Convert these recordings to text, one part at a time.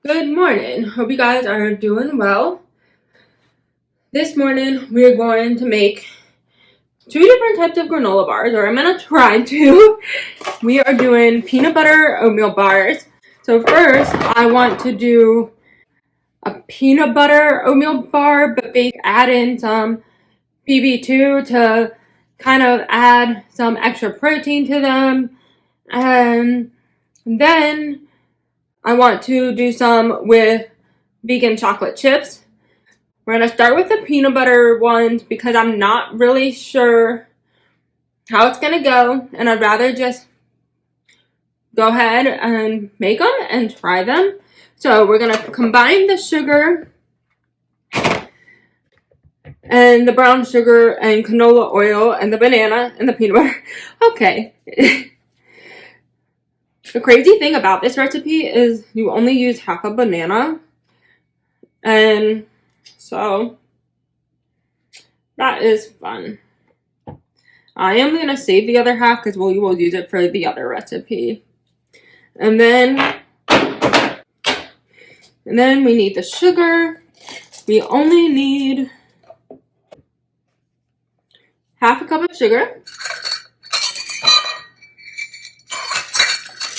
Good morning. Hope you guys are doing well. This morning we're going to make two different types of granola bars, or I'm going to try to. We are doing peanut butter oatmeal bars. So first I want to do a peanut butter oatmeal bar, but add in some PB2 to kind of add some extra protein to them. And then I want to do some with vegan chocolate chips. We're going to start with the peanut butter ones because I'm not really sure how it's going to go, and I'd rather just go ahead and make them and try them. So we're going to combine the sugar and the brown sugar and canola oil and the banana and the peanut butter. Okay. The crazy thing about this recipe is you only use half a banana, and so that is fun. I am going to save the other half because we will use it for the other recipe. And then we need the sugar. We only need half a cup of sugar.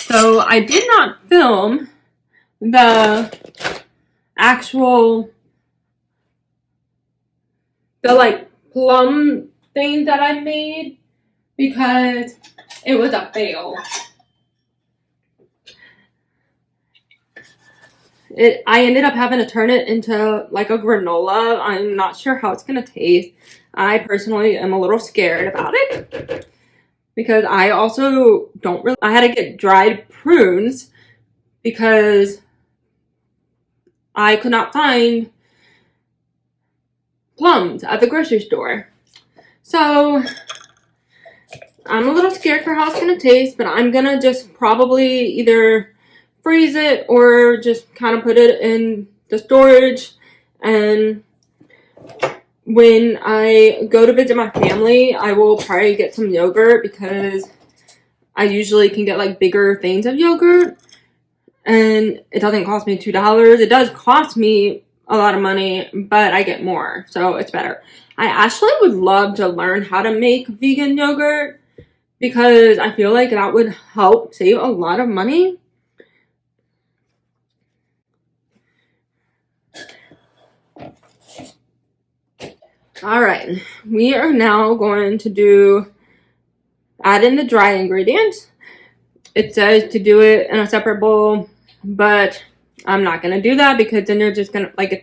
So I did not film the plum thing that I made because it was a fail. I ended up having to turn it into like a granola. I'm not sure how it's gonna taste. I personally am a little scared about it because I also don't really. I had to get dried prunes because I could not find plums at the grocery store. So I'm a little scared for how it's gonna taste, but I'm gonna just probably either freeze it or just kind of put it in the storage. And when I go to visit my family, I will probably get some yogurt because I usually can get like bigger things of yogurt, and it doesn't cost me $2. It does cost me a lot of money, but I get more, so it's better. I actually would love to learn how to make vegan yogurt because I feel like that would help save a lot of money. Alright, we are now going to add in the dry ingredients. It says to do it in a separate bowl, but I'm not going to do that because then you're just going to,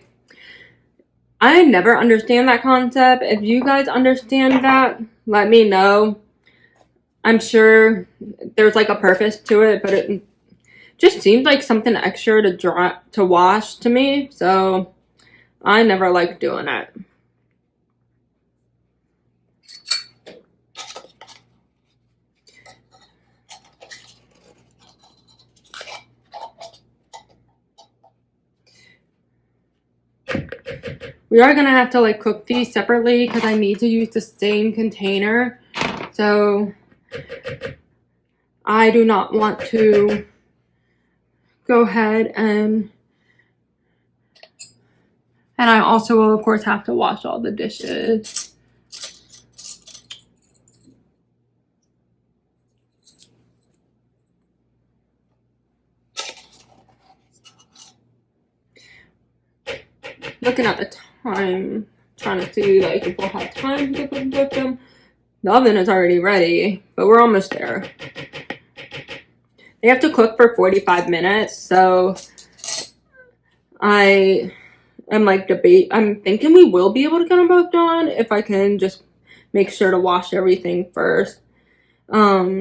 I never understand that concept. If you guys understand that, let me know. I'm sure there's like a purpose to it, but it just seems like something extra to wash to me, so I never like doing it. We are going to have to cook these separately because I need to use the same container. So I do not want to go ahead and I also will of course have to wash all the dishes. Looking at the time, trying to see if we'll have time to cook them. The oven is already ready, but we're almost there. They have to cook for 45 minutes, so I am I'm thinking we will be able to get them both done if I can just make sure to wash everything first. All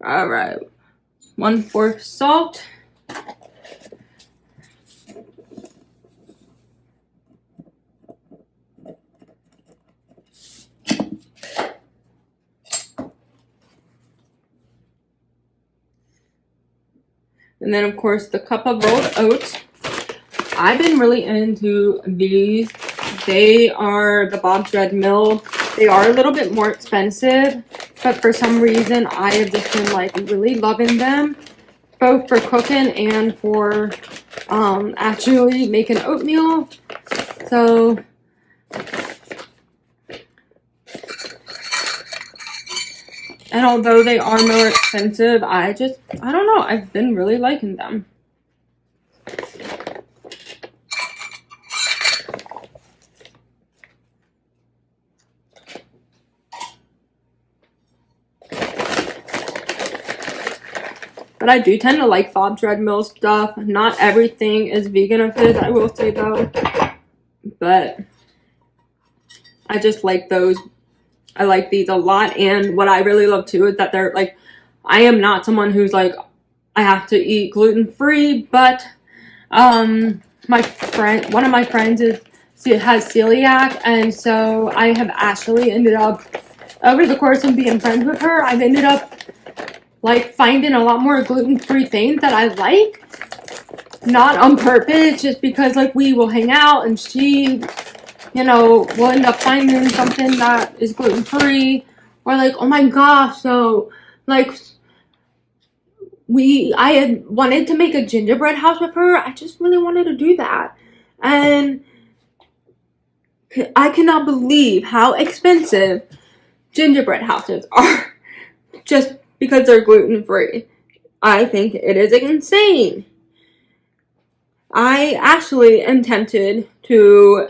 right. 1/4 salt. And then of course the cup of rolled oats. I've been really into these. They are the Bob's Red Mill. They are a little bit more expensive, but for some reason I have just been like really loving them, both for cooking and for actually making oatmeal. So and although they are more expensive, I don't know, I've been really liking them. But I do tend to like Bob's Red Mill stuff. Not everything is vegan of his, I will say though. But I just like those. I like these a lot. And what I really love too is that they're like, I am not someone who's like, I have to eat gluten-free, but my friend, one of my friends has celiac, and so I have actually ended up, over the course of being friends with her, I've ended up like finding a lot more gluten-free things that I like. Not on purpose, just because like we will hang out and she, you know, will end up finding something that is gluten-free, or like, oh my gosh, so like I had wanted to make a gingerbread house with her. I just really wanted to do that, and I cannot believe how expensive gingerbread houses are just because they're gluten-free. I think it is insane. I actually am tempted to,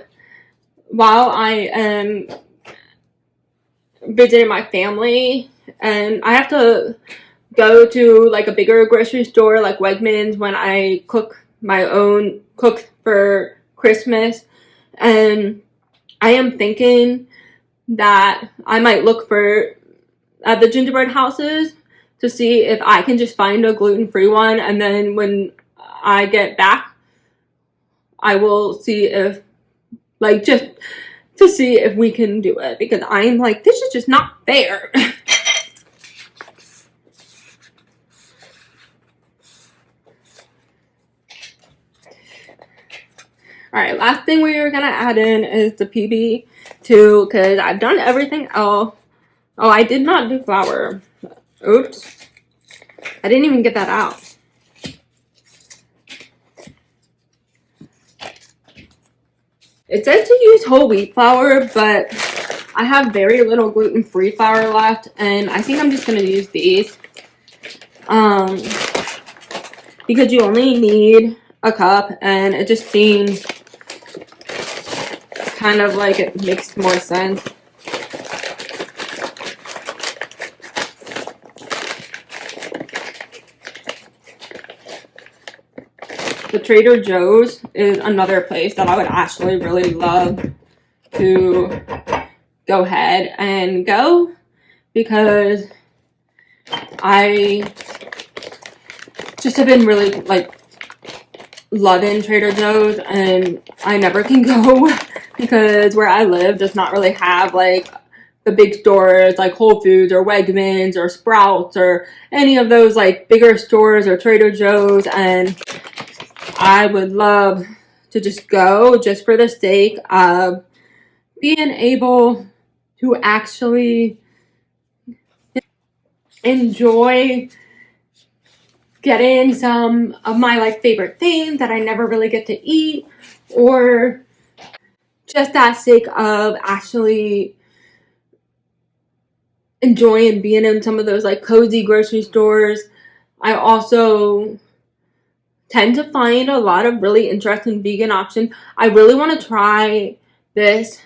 while I am visiting my family, and I have to go to like a bigger grocery store like Wegmans when I cook for Christmas, and I am thinking that I might look at the gingerbread houses to see if I can just find a gluten-free one, and then when I get back I will see if, like, just to see if we can do it, because I'm like, this is just not fair. Alright, last thing we are gonna add in is the PB2, because I've done everything else. Oh, I did not do flour. Oops. I didn't even get that out. It says to use whole wheat flour, but I have very little gluten-free flour left, and I think I'm just going to use these. Because you only need a cup, and it just seems kind of like it makes more sense. The Trader Joe's is another place that I would actually really love to go ahead and go, because I just have been really like loving Trader Joe's, and I never can go because where I live does not really have like the big stores like Whole Foods or Wegmans or Sprouts or any of those like bigger stores or Trader Joe's, and I would love to just go just for the sake of being able to actually enjoy getting some of my like favorite things that I never really get to eat, or just that sake of actually enjoying being in some of those like cozy grocery stores. I also tend to find a lot of really interesting vegan options. I really want to try this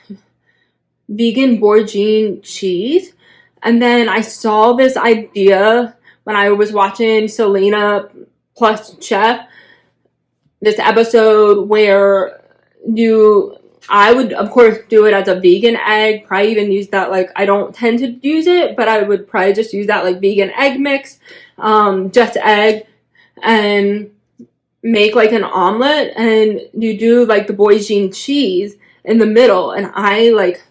vegan Bourguignon cheese. And then I saw this idea when I was watching Selena Plus Chef, this episode where I would of course do it as a vegan egg, probably even use that, like, I don't tend to use it, but I would probably just use that like vegan egg mix, just egg, and make like an omelet, and you do like the Bourguignon cheese in the middle. And I like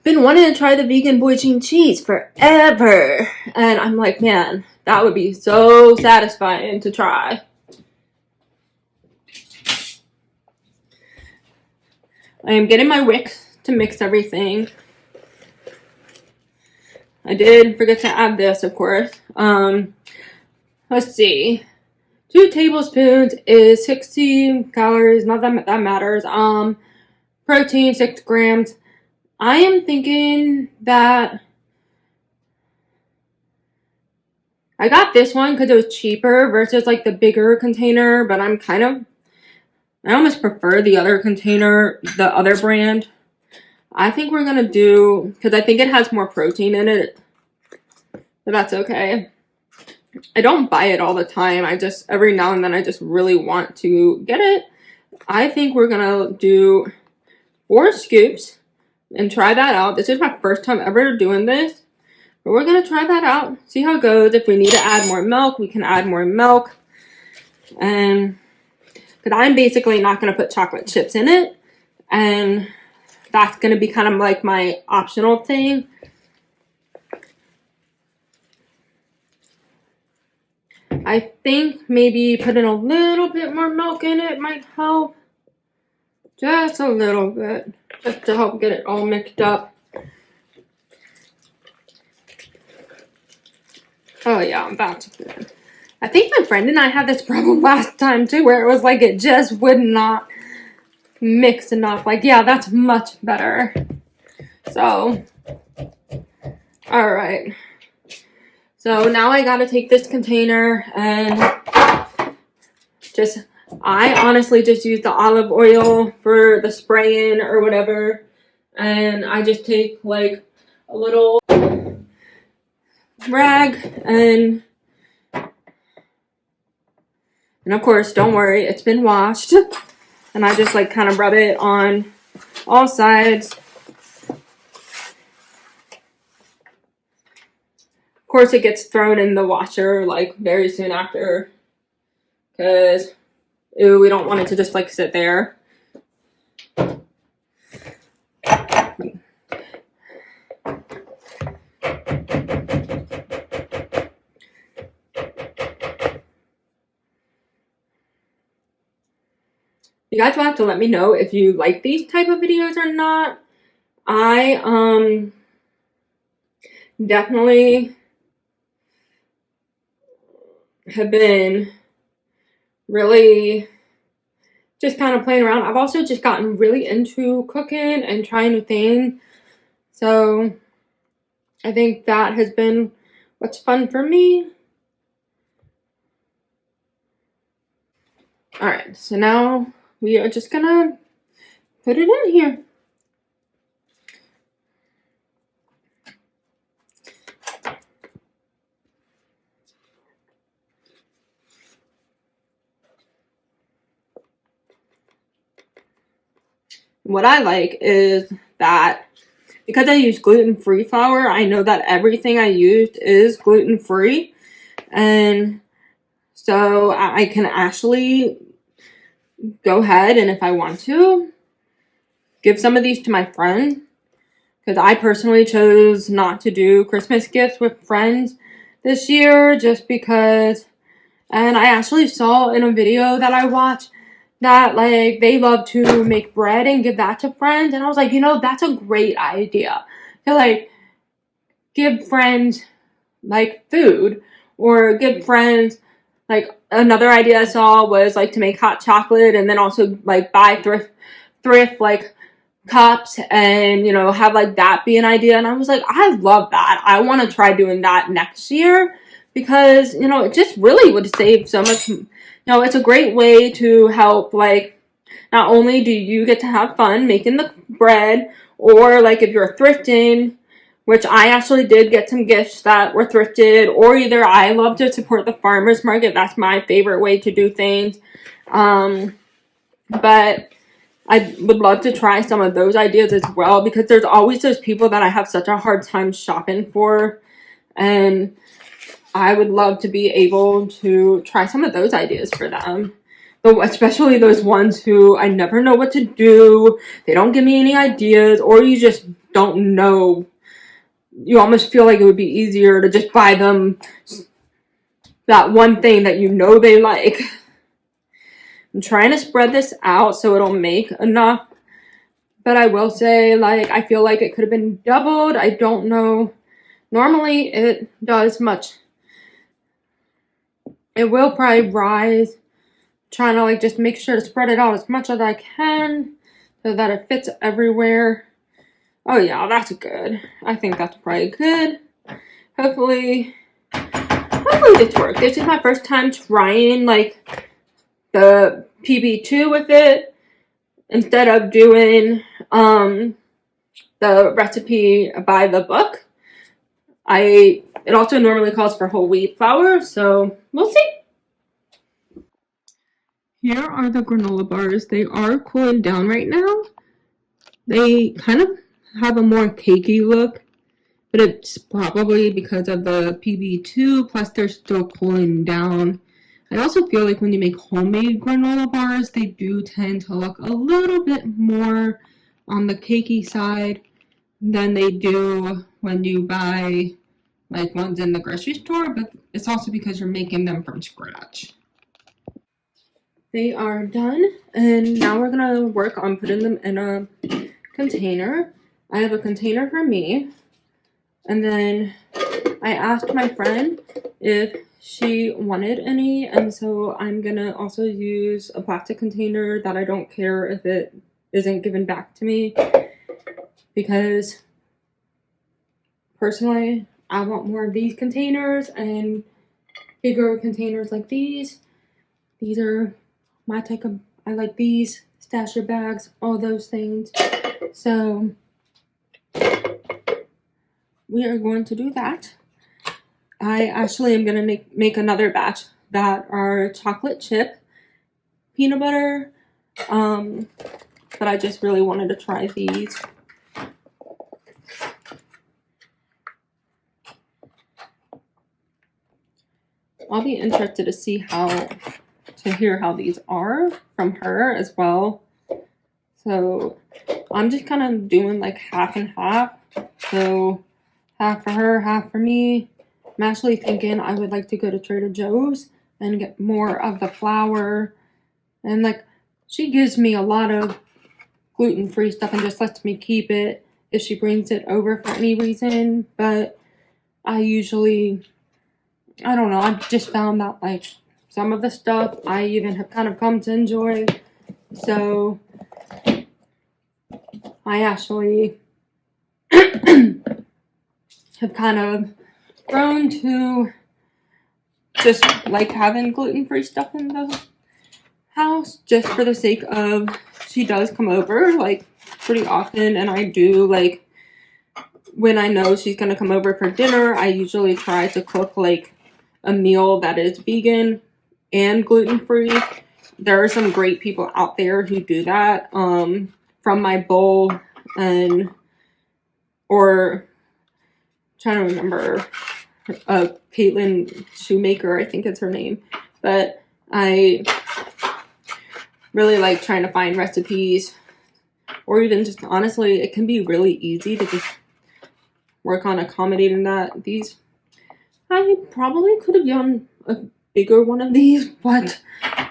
been wanting to try the vegan Bourguignon cheese forever, and I'm like, man, that would be so satisfying to try. I am getting my Wix to mix everything. I did forget to add this, of course. Let's see. 2 tablespoons is 60 calories. Not that matters. Protein 6 grams. I am thinking that I got this one because it was cheaper versus like the bigger container, but I almost prefer the other container, the other brand. I think we're gonna do, because I think it has more protein in it, but that's okay. I don't buy it all the time. Every now and then I just really want to get it. I think we're gonna do 4 scoops and try that out. This is my first time ever doing this, but we're gonna try that out, see how it goes. If we need to add more milk, we can add more milk. And because I'm basically not gonna put chocolate chips in it, and that's gonna be kind of like my optional thing. I think maybe putting a little bit more milk in it might help. Just a little bit. Just to help get it all mixed up. Oh yeah, that's good. I think my friend and I had this problem last time too, where it was like it just would not mix enough. Like, yeah, that's much better. So, alright. So now I gotta take this container and I honestly just use the olive oil for the spraying or whatever. And I just take like a little rag and of course, don't worry, it's been washed. And I just like kind of rub it on all sides. Of course, it gets thrown in the washer like very soon after, because we don't want it to just like sit there. You guys will have to let me know if you like these type of videos or not. I definitely have been really just kind of playing around. I've also just gotten really into cooking and trying new things. So I think that has been what's fun for me. Alright, so now we are just gonna put it in here. What I like is that because I use gluten-free flour, I know that everything I used is gluten-free. And so I can actually go ahead and if I want to, give some of these to my friend. Because I personally chose not to do Christmas gifts with friends this year just because, and I actually saw in a video that I watched that like they love to make bread and give that to friends, and I was like, you know, that's a great idea to like give friends like food, or give friends like another idea I saw was like to make hot chocolate and then also like buy thrift like cups and, you know, have like that be an idea. And I was like, I love that. I want to try doing that next year because, you know, it just really would save so much. You know, it's a great way to help, like, not only do you get to have fun making the bread, or like if you're thrifting, which I actually did get some gifts that were thrifted, or either I love to support the farmer's market. That's my favorite way to do things. But I would love to try some of those ideas as well, because there's always those people that I have such a hard time shopping for, and I would love to be able to try some of those ideas for them. Especially those ones who I never know what to do, they don't give me any ideas, or you just don't know. You almost feel like it would be easier to just buy them that one thing that you know they like. I'm trying to spread this out so it'll make enough. But I will say, like, I feel like it could have been doubled. I don't know Normally it does much. It will probably rise. Trying to like just make sure to spread it out as much as I can so that it fits everywhere. Oh yeah, that's good. I think that's probably good. Hopefully this works. This is my first time trying like the PB2 with it instead of doing the recipe by the book. It also normally calls for whole wheat flour, so we'll see. Here are the granola bars. They are cooling down right now. They kind of have a more cakey look, but it's probably because of the PB2, plus they're still cooling down. I also feel like when you make homemade granola bars, they do tend to look a little bit more on the cakey side than they do when you buy like ones in the grocery store, but it's also because you're making them from scratch. They are done, and now we're gonna work on putting them in a container. I have a container for me, and then I asked my friend if she wanted any, and so I'm gonna also use a plastic container that I don't care if it isn't given back to me, because personally I want more of these containers and bigger containers like these. These are my type of, I like these, stash your bags, all those things. So we are going to do that. I actually am going to make another batch that are chocolate chip, peanut butter, but I just really wanted to try these. I'll be interested to hear how these are from her as well. So I'm just kind of doing like half and half. So half for her, half for me. I'm actually thinking I would like to go to Trader Joe's and get more of the flour. And like, she gives me a lot of gluten-free stuff and just lets me keep it if she brings it over for any reason. But I don't know, I've just found that like some of the stuff I even have kind of come to enjoy. So I actually have kind of grown to just like having gluten-free stuff in the house, just for the sake of, she does come over like pretty often, and I do like, when I know she's gonna come over for dinner, I usually try to cook like a meal that is vegan and gluten-free. There are some great people out there who do that, from my bowl, and or trying to remember, Caitlin Shoemaker, I think it's her name, but I really like trying to find recipes, or even just honestly, it can be really easy to just work on accommodating that. These, I probably could have done a bigger one of these, but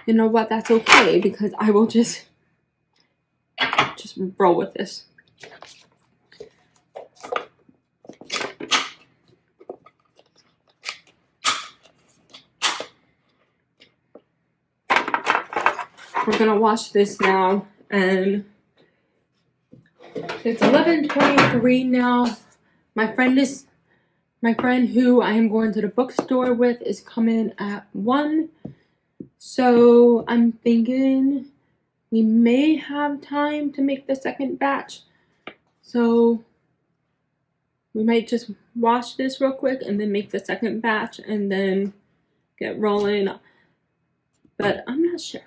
you know what, that's okay, because I will just roll with this. We're gonna wash this now, and it's 11:23 now. My friend who I am going to the bookstore with is coming at 1. So I'm thinking we may have time to make the second batch. So we might just wash this real quick and then make the second batch and then get rolling. But I'm not sure.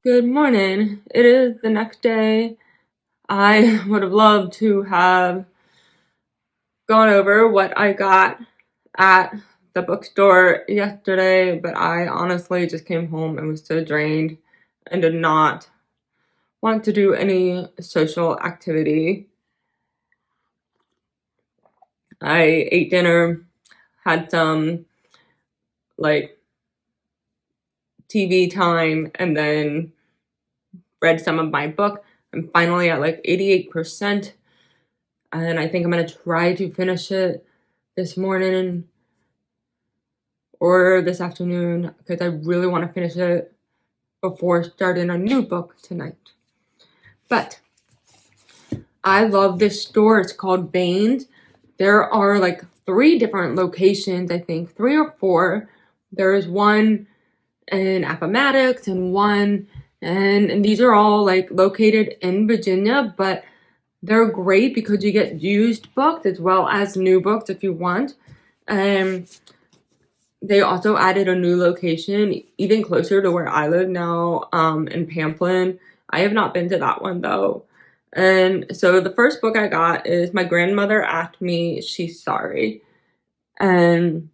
Good morning. It is the next day. I would have loved to have gone over what I got at the bookstore yesterday, but I honestly just came home and was so drained and did not want to do any social activity. I ate dinner, had some like TV time, and then read some of my book. I'm finally at like 88%, and I think I'm gonna try to finish it this morning or this afternoon because I really want to finish it before starting a new book tonight. But I love this store. It's called Bane's. There are like 3 different locations, I think 3 or 4. There is one in Appomattox and one, and these are all like located in Virginia, but they're great because you get used books as well as new books if you want. They also added a new location even closer to where I live now, in Pamplin. I have not been to that one though. And so the first book I got is My Grandmother Asked Me, She's Sorry. And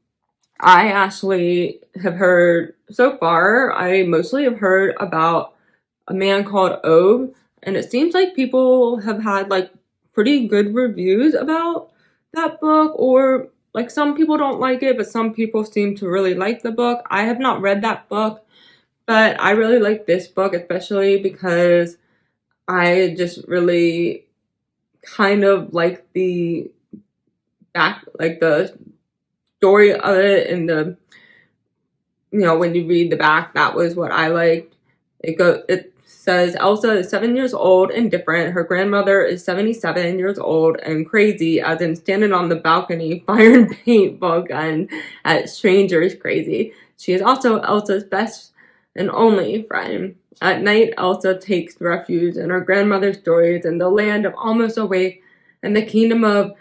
I actually have heard, so far, I mostly have heard about a man called Ove, and it seems like people have had like pretty good reviews about that book, or like some people don't like it, but some people seem to really like the book. I have not read that book, but I really like this book, especially because I just really kind of like the story of it, and the, when you read the back, that was what I liked. It says Elsa is 7 years old and different. Her grandmother is 77 years old and crazy, as in standing on the balcony, firing paintball gun at strangers crazy. She is also Elsa's best and only friend. At night, Elsa takes refuge in her grandmother's stories in the land of almost awake and the kingdom of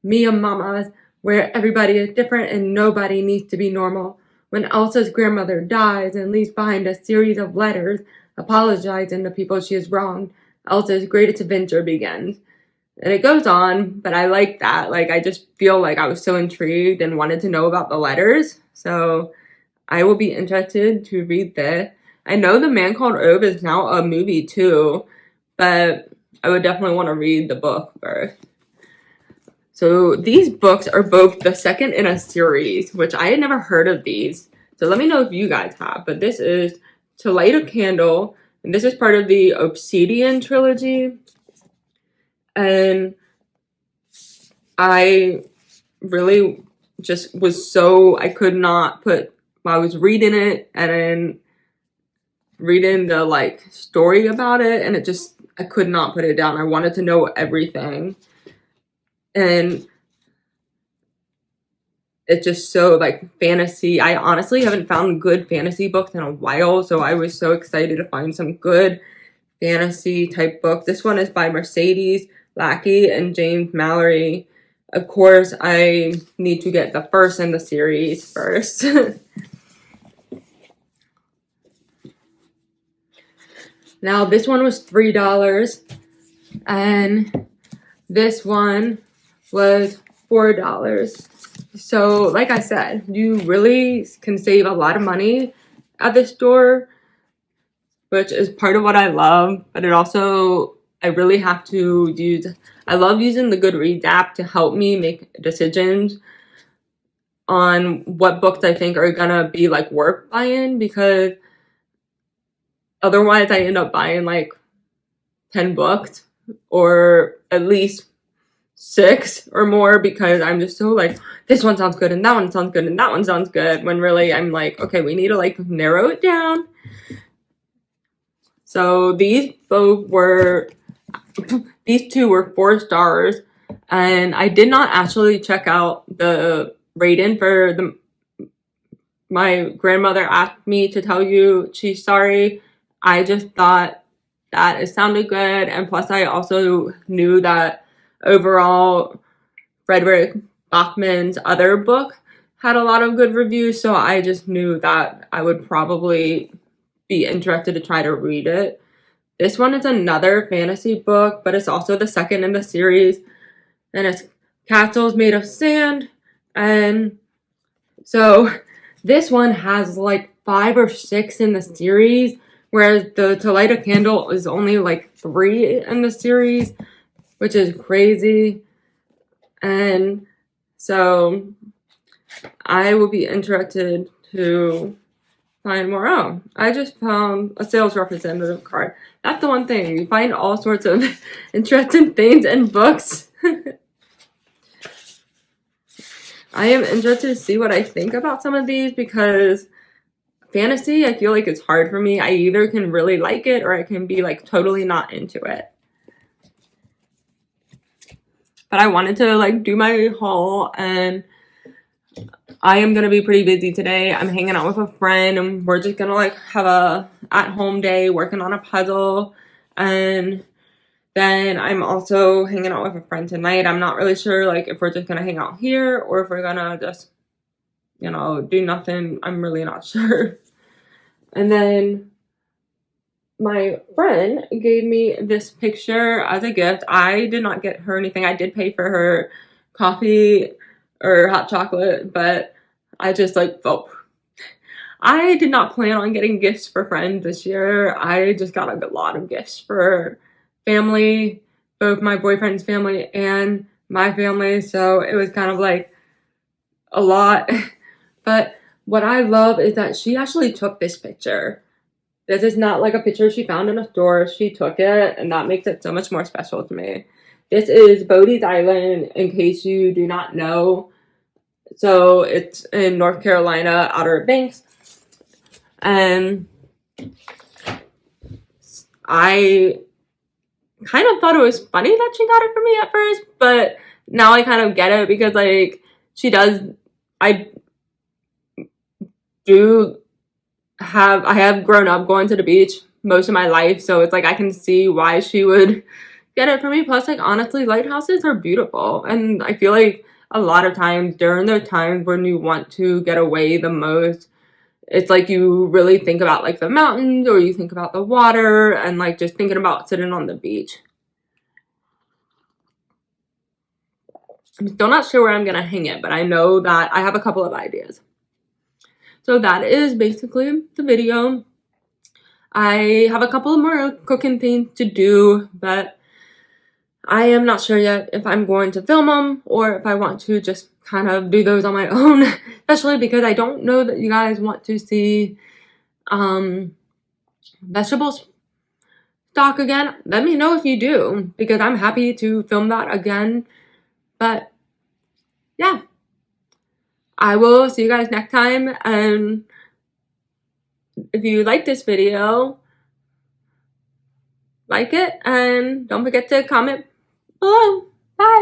Mia Mamas, where everybody is different and nobody needs to be normal. When Elsa's grandmother dies and leaves behind a series of letters apologizing to people she has wronged, Elsa's greatest adventure begins. And it goes on, but I like that. Like, I just feel like I was so intrigued and wanted to know about the letters. So I will be interested to read this. I know The Man Called Ove is now a movie too, but I would definitely want to read the book first. So these books are both the second in a series, which I had never heard of these. So let me know if you guys have. But this is To Light a Candle, and this is part of the Obsidian trilogy. And I really just was so, I could not put, I was reading it and then reading the like story about it, and I could not put it down. I wanted to know everything. And it's just so like fantasy. I honestly haven't found good fantasy books in a while, so I was so excited to find some good fantasy type book. This one is by Mercedes Lackey and James Mallory. Of course, I need to get the first in the series first. Now, this one was $3, and this one was $4. So, like I said, you really can save a lot of money at this store, which is part of what I love. But it also, I really have to use, I love using the Goodreads app to help me make decisions on what books I think are gonna be like worth buying, because otherwise I end up buying like 10 books, or at least 6 or more, because I'm just so like, this one sounds good and that one sounds good and that one sounds good, when really I'm like, okay, we need to like narrow it down. So these two were 4 stars, and I did not actually check out the rating for My Grandmother Asked Me to Tell You She's Sorry. I just thought that it sounded good, and plus I also knew that overall Frederick Bachman's other book had a lot of good reviews, so I just knew that I would probably be interested to try to read it. This one is another fantasy book, but it's also the second in the series, and it's castles made of sand. And so this one has like 5 or 6 in the series, whereas the To Light a Candle is only like 3 in the series, which is crazy. And so I will be interested to find more. Oh, I just found a sales representative card. That's the one thing. You find all sorts of interesting things in books. I am interested to see what I think about some of these, because fantasy, I feel like it's hard for me. I either can really like it or I can be like totally not into it. But I wanted to like do my haul, and I am going to be pretty busy today. I'm hanging out with a friend, and we're just going to like have a at-home day working on a puzzle. And then I'm also hanging out with a friend tonight. I'm not really sure like if we're just going to hang out here or if we're going to just, you know, do nothing. I'm really not sure. And then my friend gave me this picture as a gift. I did not get her anything. I did pay for her coffee or hot chocolate, but I just like felt I did not plan on getting gifts for friends this year. I just got a lot of gifts for family, both my boyfriend's family and my family, so it was kind of like a lot. But what I love is that she actually took this picture. This is not like a picture she found in a store. She took it, and that makes it so much more special to me. This is Bodie's Island, in case you do not know. So it's in North Carolina, Outer Banks. And I kind of thought it was funny that she got it for me at first, but now I kind of get it, because like I have grown up going to the beach most of my life, so it's like I can see why she would get it for me. Plus, like, honestly, lighthouses are beautiful, and I feel like a lot of times during the times when you want to get away the most, it's like you really think about like the mountains, or you think about the water, and like just thinking about sitting on the beach. I'm still not sure where I'm gonna hang it, but I know that I have a couple of ideas. So that is basically the video. I have a couple more cooking things to do, but I am not sure yet if I'm going to film them or if I want to just kind of do those on my own, especially because I don't know that you guys want to see vegetables stock again. Let me know if you do, because I'm happy to film that again. But yeah, I will see you guys next time, and if you like this video, like it, and don't forget to comment below. Bye!